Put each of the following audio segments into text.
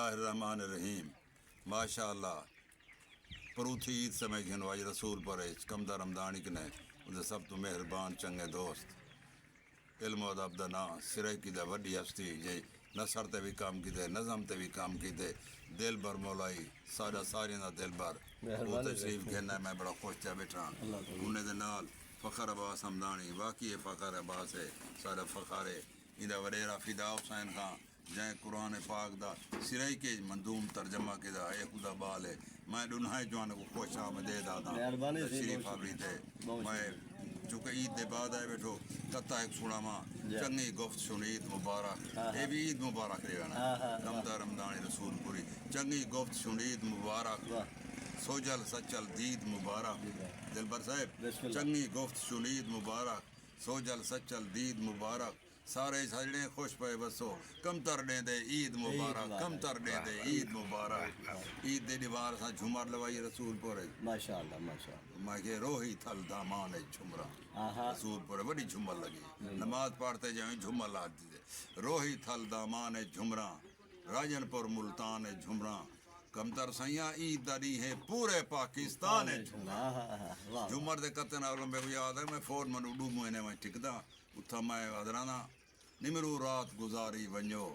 बिस्मिल्लाहिर्रहमानिर्रहीम माशाअल्लाह परूथी ईद समय घिन वाज रसूल पर कमदा रमदान ने उनके सब तो मेहरबान चंगे दोस्त इल्म अदब दा ना सिरे की दा वड्डी हस्ती जे नसर ते भी काम कीते नज़म ते भी काम कीते दिल भर मौलाई साडा सारे दा दिल भर वो तशरीफ घेना मैं बड़ा खुश था बैठा उन्हें दे नाल फ़खर अब्बास हमदानी वाकई फ़खर अब्बास है सारा फ़खर है इंदा वडेरा फिदा हुसैन खां जै कुरान पाक दा सिराई के मंदूम तर्जमा के दा ए खुदा बाल है मैं दुन्हाई जवान को खुश आमदेद आदा तशरीफ आवरी थे मैं चूंकि ईद दे बाद आए बैठो कत्ता एक सुनामा चंगी गुफ्त सुन ईद मुबारक ये भी ईद मुबारक रहना रमदा रमदान रसूलपुरी चंगी गुफ्त सुन ईद मुबारक सोजल सचल दीद मुबारक दिलबर साहब चंगी गुफ्त सुन ईद मुबारक सोजल सचल दीद मुबारक सारे सजने खुश पे बसो कम तर दे ईद मुबारक कम तर दे ईद मुबारक ईद दे दीवार सा झुमर लवाई रसूलपुर माशाअल्लाह माशाअल्लाह माके रोही थल दामान है झुमरा रसूलपुर बड़ी झुमर लगी नमाज पढ़ते जाए झुमर ला दी रोही थल दामान है झुमरा राजनपुर मुल्तान है झुमरा कमतर सैया ईद दरी है पूरे पाकिस्तान है झुमरा झुमर दे कते ना लंबे याद है मैं फोन मन उडू महीने में टिकदा उथा मैं अदराना निमरू रात गुजारी वञो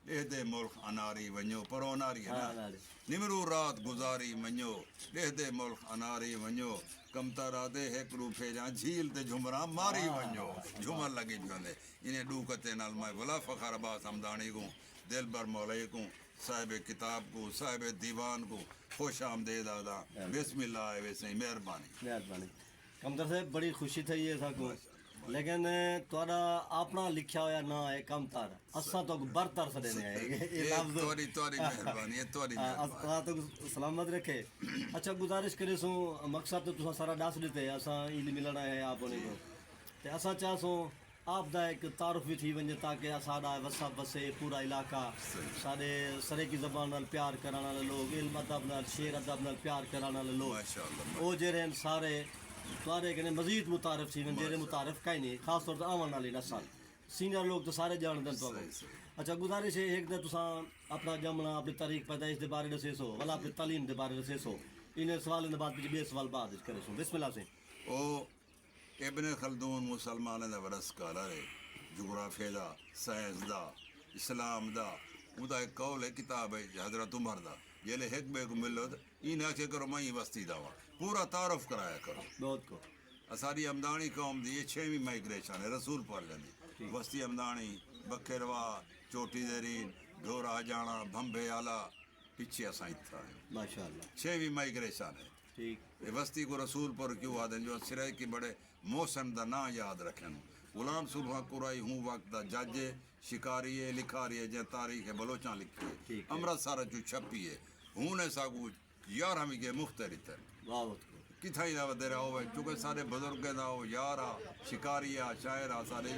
ॾेहदे मुल्क अनारी वञो पर अनारी है ना निमरू रात गुजारी वञो ॾेहदे मुल्क अनारी वञो कमता राधे हिकिड़ो फेरियां झील ते झुमरा मारी वञो झुमर लॻी पियो इन ॾू कते नाल मैं भला फ़खर अब्बास हमदानी को दिलबर मौलई को साहिब किताब को साहिब दीवान को खुश आमदेद आदा बिस्मिल्लाह वैसे मेहरबानी मेहरबानी कमतर साहब बड़ी खुशी थी है साको लेकिन तोड़ा अपना लिखा होया ना है कमतर असा तो बरतर से देने है ये लफ्ज तोरी तोरी मेहरबानी है तोरी अल्लाह तो सलामत रखे अच्छा गुजारिश करे सो मकसद तो तुसा सारा दस देते असा इल मिलना है आपने को ते असा चाह सो आप दा एक तारुफ भी थी वंजे ताकि साडा वसा बसे पूरा इलाका साडे सरे की ज़बान नाल प्यार करने वाले लोग इल्म अदब नाल शेर अदब नाल प्यार करने वाले लोग माशाअल्लाह ओ जेरे सारे तुआरे कने मजीद मुतारफ थी वन जेरे मुतारफ काई नहीं खास तौर ते आवन वाली नस्ल सीनियर लोग तो सारे जानते हैं तो अच्छा गुजारिश है एक दे तुसा अपना जमना अपनी तारीख पैदाइश के बारे दसे सो वाला अपनी तालीम के बारे दसे सो इन सवाल के बाद बे सवाल बाद करे सो बिस्मिल्लाह से ओ इब्न खल्दून मुसलमान दा बड़ा स्कॉलर है जोग्राफी दा साइंस दा इस्लाम दा उदा एक कौल है किताब है हजरत उमर दा जेले एक बे को मिलो इन आके करो मई बस्ती दावा पूरा तारुफ कराया करो बहुत को असारी हमदानी कौम दी ये 6वीं माइग्रेशन है रसूल पढ़ लेंदी बस्ती हमदानी बखेरवा चोटी देरीन ढोरा जाना भंबे आला पीछे असा इतना है माशाअल्लाह 6वीं माइग्रेशन है ठीक ये बस्ती को रसूल पर क्यों आदन जो सिरे की बड़े मौसम दा ना याद रखन गुलाम सुल्हा कुराई हूँ वक्त दा जज शिकारी है लिखारी है जै तारीख है बलोचा लिखी है अमृतसर जो छपी है हूँ ने सागू 11वीं के मुख्तलिफ है वाह किथा ही ना वधेरा हो चूंकि सारे बुजुर्ग दा हो यार आ शिकारी आ शायर आ सारे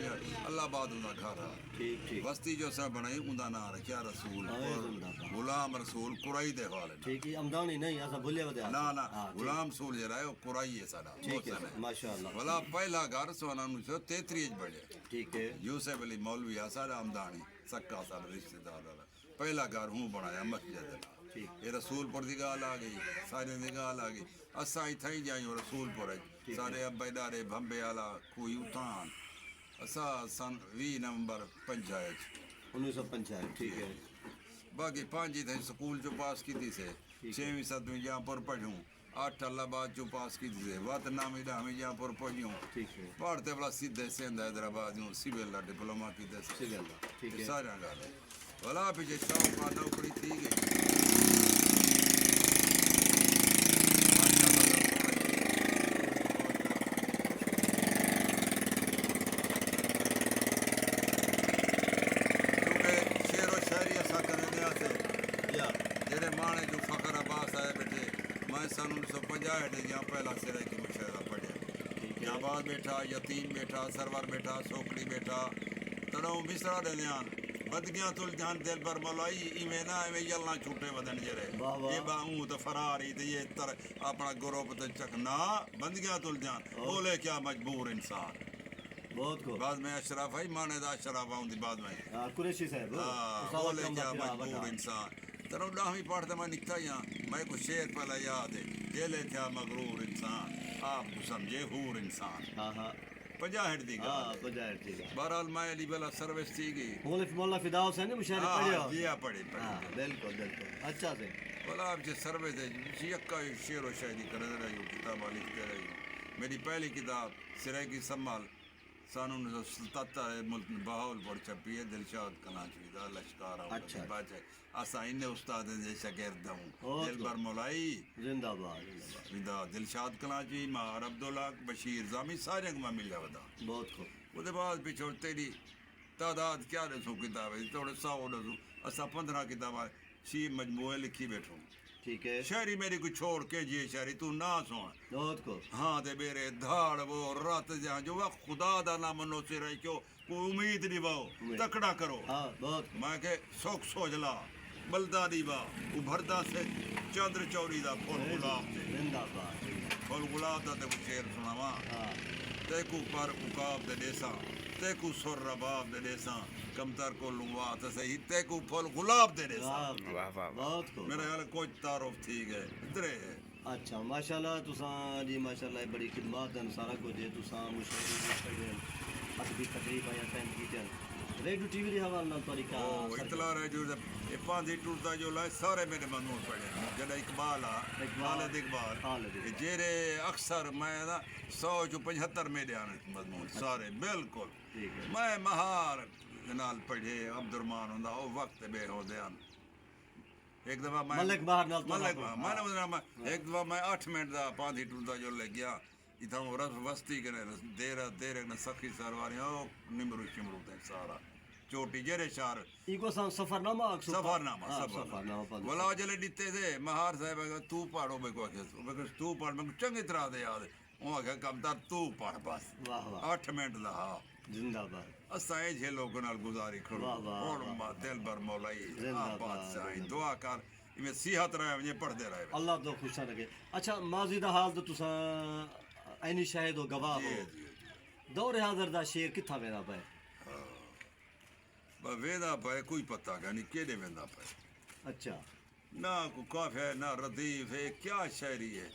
अल्लाह बाद उनका घर आ ठीक ठीक बस्ती जो सब बनाई उनका नाम रखा रसूल गुलाम रसूल कुराई दे वाले ठीक है अमदानी नहीं ऐसा भूलिया बता ना ना गुलाम रसूल जरा है कुराई है सारा ठीक है माशाअल्लाह भला पहला घर 1933 बढ़े ठीक है यूसुफ अली मौलवी आ सारा अमदानी सक्का सारा रिश्तेदार वाला पहला घर हूँ बनाया मस्जिद ये रसूलपुर की गाल आ गई सारे की गाल आ गई असा इतना ही जाइयो रसूलपुर सारे अब्बे डारे भंबे आला कोई उठान असा सन 20 नवंबर 1955 ठीक है बाकी 5 थे स्कूल जो पास की थी से 6वीं 7वीं जहाँ पर पढ़ूँ 8 अल्लाहाबाद जो पास की थी से वत नामी डामी जहाँ पर पढ़ूँ ठीक है पढ़ते बड़ा सीधे सिंध हैदराबाद यूँ सिविल का डिप्लोमा की थे ठीक है सारा गाल भला पीछे शौक का नौकरी थी गई सन 1950 जहाँ पहला सिरे की मुशायरा पढ़िया जहाबाद बैठा यतीम बैठा सरवर बैठा सोकड़ी बैठा तड़ों मिसरा देन बदगियां तुल जान दिल पर मलाई इवें ना इवें यलना छूटे वदन जरे ये बाऊ तो फरारी तो ये तर अपना ग्रुप तो चखना बंदियां तुल जान बोले क्या मजबूर इंसान बहुत को बाद में अशरफ है माने दा अशरफ आउंदी बाद में कुरैशी साहब बोले क्या मजबूर इंसान ترو 10ویں پڑھتا میں نکتا ہی ہاں میں کو شعر پہلا یاد ہے جیلے تھا مغرور انسان آپ کو سمجھے حور انسان ہاں ہاں 50 دی گا ہاں بجائے ٹھیک ہے بہرحال میں علی بلا سروس تھی گئی مولف مولا فدا حسین مشاعرے پڑھے ہو جی ہاں پڑھے ہاں بالکل بالکل اچھا سے بولا آپ جو سروس ہے یکا شعر و شاعری کرتے رہی ہوں کتابیں لکھتے رہی ہوں میری پہلی کتاب سرائکی سنبھال سن 1977 ملک میں بہاول پور چھپی ہے دلشاد کلانچوی دا لشکار اچھا باچہ اسا ان استاد دے شاگرد ہوں بہت دل بر مولائی زندہ باد زندہ باد دا دلشاد کلانچوی مہار عبداللہ بشیر زامی سارے میں ملیا ودا بہت خوب وہ بعد پچھو تیری تعداد کیا رسوں کتابیں تھوڑے 100 رسوں اسا 15 کتابیں 6 مجموعے لکھی بیٹھوں ٹھیک ہے شاعری میری کو چھوڑ کے جی شاعری تو نہ سن بہت خوب ہاں تے میرے دھاڑ وہ رات جہاں جو وہ خدا دا نام منو سے رہی کیوں کوئی امید نہیں باؤ تکڑا کرو ہاں بہت خوب میں کہ سوکھ سوجلا بلدا دی با ابھردا سے چندر چوری دا پھول گلاب تے زندہ باد پھول گلاب دا تے وہ شعر سناواں ہاں تے کو پر عقاب دے دیساں تے کو سر رباب دے دیساں کمتر کو لنگوا تے صحیح تے کو پھول گلاب دے دیساں واہ واہ بہت خوب میرا خیال ہے کوئی تعارف ٹھیک ہے اترے ہے اچھا ماشاءاللہ تساں جی ماشاءاللہ بڑی خدمات ہیں سارا کچھ ہے تساں مشاعری بھی پڑھے ادبی تقریب آیا ٹائم کی ریڈیو ٹی وی کے حوالے نال تاری کا اطلاع رہے جو یہ پاندھی ٹوٹتا جو لائے سارے میرے مضمون پڑھے جڑا اقبال خالد اقبال جیرے اکثر میں نا 175 میرے آنے مضمون سارے بالکل میں مہار نال پڑھے عبد الرحمان ہوندا او وقت بے ہو دیان ایک دفعہ میں ملک باہر نال ملک میں ایک دفعہ میں 8 منٹ دا پاندھی ٹوٹتا جو لے گیا اتھاں رس وستی کرے دیر نہ سخی سرواری او نمرو شمرو تے سارا چوٹی جرے شہر ایکو سفر نامہ سفر نامہ ولا جلے دیتے تھے مہار صاحب تو پڑھو میں کو تو پڑھ میں چنگی طرح دے یاد وہ کہ کم تر تو پڑھ بس واہ واہ 8 منٹ دا ہاں زندہ باد اساں اے جے لوگوں نال گزاری کھڑو اور دل بر مولائی آباد سے دعا کر میں صحت رہے یہ پڑھتے رہے اللہ تو خوش رکھے اچھا ماضی دا حال تو تساں اینی شاہد و گواہ ہو دور حاضر دا شعر کتھا ویندا پے ویندا پے کوئی پتہ کا نہیں کیڑے ویندا پے اچھا نہ کو کاف ہے نہ ردیف ہے کیا شاعری ہے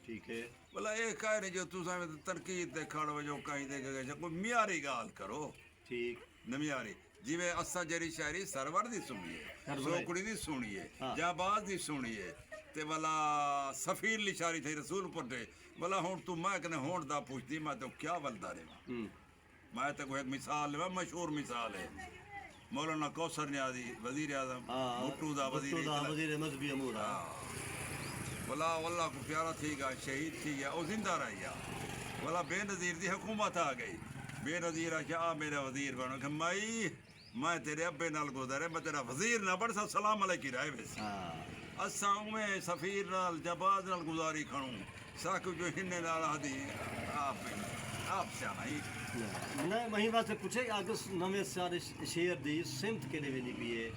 ٹھیک ہے بلا یہ کہہ رہے جو تساں تنقید دے کھڑو جو کہیں دے گئے کوئی معیاری گال کرو ٹھیک نہ معیاری جویں اساں جڑی شاعری سرور دی سنیے سوکڑی دی سنیے جہباز دی سنیے تے والا سفیر لشاری تھے رسول پٹے بلا ہوں تو میں کنے ہون دا پوچھتی میں تو کیا ولدا رہا میں تو ایک مثال ہے مشہور مثال ہے مولانا کوثر نیازی وزیر اعظم بھٹو دا وزیر مذہبی امور بلا واللہ کو پیارا تھی گا شہید تھی گیا وہ زندہ رہ گیا بلا بے نظیر دی حکومت آ گئی بے نظیر آ کیا میرا وزیر بنو کہ میں تیرے ابے نال گزارے میں تیرا وزیر نہ بڑھ سا سلام علیکی رائے بیس اساں میں سفیر نال جباز نال گزاری کھڑوں ساکو جو ہنے نال آدھی آپ سے آئی میں وہیں واسطے پوچھے کہ اگر نویں سارے شعر دی سمت کیڑے وینی پئی ہے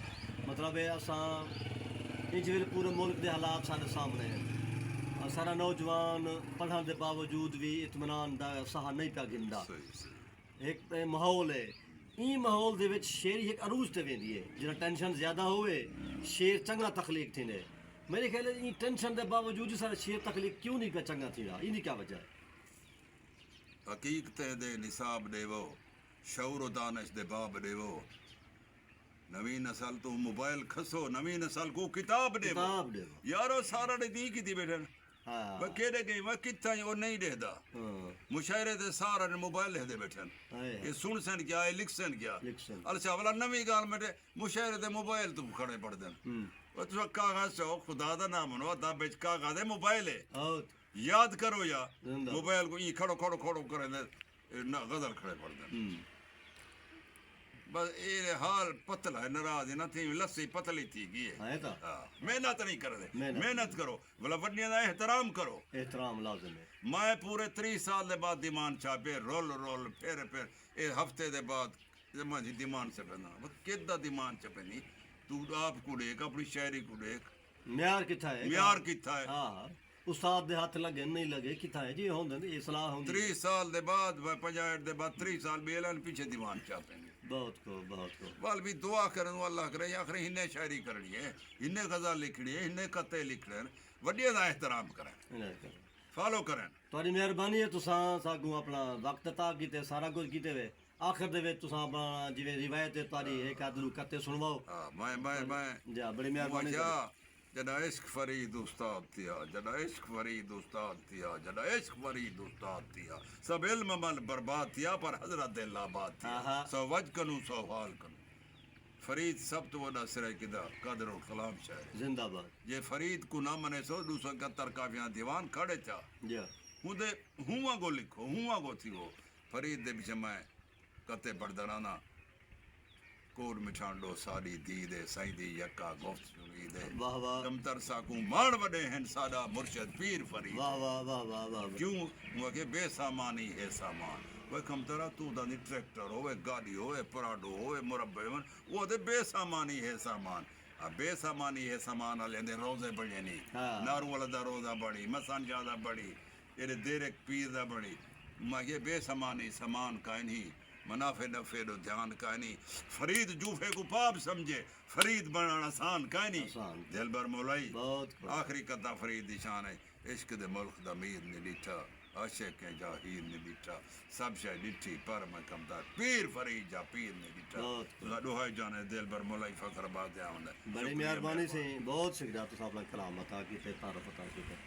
مطلب ہے اساں انج ویلے پورے ملک دے حالات سارے سامنے ہیں سارا نوجوان پڑھن دے باوجود بھی اطمینان دا سہا نہیں پیا گندا ایک ماحول ہے این ماحول دے وچ شعری ایک عروج تے ویندی ہے جڑا ٹینشن زیادہ ہوئے شعر چنگا تخلیق تھیندے میرے خیال ہے این ٹینشن دے باوجود سارا شعر تخلیق کیوں نہیں پیا چنگا تھیندا اینی کیا وجہ ہے حقیقت دے نصاب دے وہ شعور و دانش دے باب دے وہ نویں نسل تو موبائل کھسو نویں نسل کو کتاب دے یارو سارا نے دی کی دی بیٹھن وہ کہڑے گئی وہ کتھا وہ نہیں دے دا مشاعرے دے سارا نے موبائل دے بیٹھن یہ سن سن کیا ہے لکھ سن کیا اچھا والا نویں گال میں مشاعرے دے موبائل تو کھڑے پڑ دین وہ تو کاغذ سے خدا دا نام منو دا بیچ کاغذ ہے موبائل ہے یاد کرو یا موبائل کو یہ کھڑو کھڑو کھڑو کرے غزل کھڑے پڑ دین بس یہ حال پتلا ہے ناراض نہ تھی لسی پتلی تھی گئی ہے محنت نہیں کر دے محنت کرو بلا وڈیاں دا احترام کرو احترام لازم ہے میں پورے 30 سال دے بعد دیمان چھاپے رول پھر اے ہفتے دے بعد مجھے دیمان سے پہنا کدہ دیمان چھپے نہیں تو آپ کو دیکھ اپنی شاعری کو دیکھ معیار کتھا ہے معیار کتھا ہے استاد دے ہاتھ لگے نہیں لگے کتھا ہے جی ہوندے اصلاح ہوندی 30 سال دے بعد 50 دے بعد 30 سال بھی اعلان پیچھے دیوان چھاپیں گے बहुत को वाल भी दुआ करन अल्लाह करे आखिर हिन्ने शायरी करनी है हिन्ने गज़ल लिखनी है हिन्ने कते लिखने वड्डे दा एहतराम करें इन्हें कर फॉलो करें ਤੁਹਾਡੀ ਮਿਹਰਬਾਨੀ ਹੈ ਤੁਸੀਂ ਸਾਗੂ ਆਪਣਾ ਵਕਤ ਤਾ ਕੀਤੇ ਸਾਰਾ ਕੁਝ ਕੀਤੇ ਵੇ ਆਖਰ ਦੇ ਵਿੱਚ ਤੁਸੀਂ ਆਪਣਾ ਜਿਵੇਂ ਰਿਵਾਇਤ ਹੈ ਤੁਹਾਡੀ ਇੱਕ ਆਦਲੂ ਕਤੇ ਸੁਣਵਾਓ हाँ मैं ਜੀ ਬੜੀ ਮਿਹਰਬਾਨੀ क्या जड़ा इश्क फरीद उस्ताद थिया जड़ा इश्क फरीद उस्ताद थिया जड़ा इश्क फरीद उस्ताद थिया सब इल्म मल बर्बाद थिया पर हजरत दिल आबाद थिया आहा। सो वज कनू सो हाल कनू फरीद सब तो वड़ा सिरे किदा कदर और कलाम शायर जिंदाबाद जे फरीद को ना मने सो 271 काफियां दीवान खड़े चा जी हुंदे हुआ गो लिखो हुआ गो थी वो फरीद दे बिच मैं कते पढ़दराना कोड मिठांडो साडी दी दे साईं दी यक्का गुफ्त सुनी दे वाह वाह कमतर साकू मान वडे हैं सादा मुर्शिद पीर फरीद वाह वाह वाह वाह वाह क्यों हुआ के बेसामानी है सामान वे कमतरा तू दा नी ट्रैक्टर होवे गाड़ी होवे पराडो होवे मुरब्बे वो दे बेसामानी है सामान आ बेसामानी है सामान वाले दे रोजे बड़े नहीं हाँ। नारू वाला दा रोजा बड़ी मसान ज्यादा बड़ी एरे देर एक पीर दा बड़ी मागे बेसामानी सामान का नहीं मुनाफे नफे दो ध्यान का नहीं फरीद जूफे को पाप समझे फरीद बनाना आसान का नहीं आसान। दिलबर मौलाई बहुत को आखिरी कथा फरीद दी शान है इश्क दे मुल्क दा मीर ने लिठा आशिक के जाहीर ने लिठा सब शय लिठी पर मैं कमदार पीर फरीद जा पीर ने लिठा बहुत तुसा दोहाई जाने दिलबर मौलाई फखर बात आउंदा बड़ी मिहरबानी से बहुत शुक्रिया तुसा अपना कलाम अता कीते तारफ अता कीते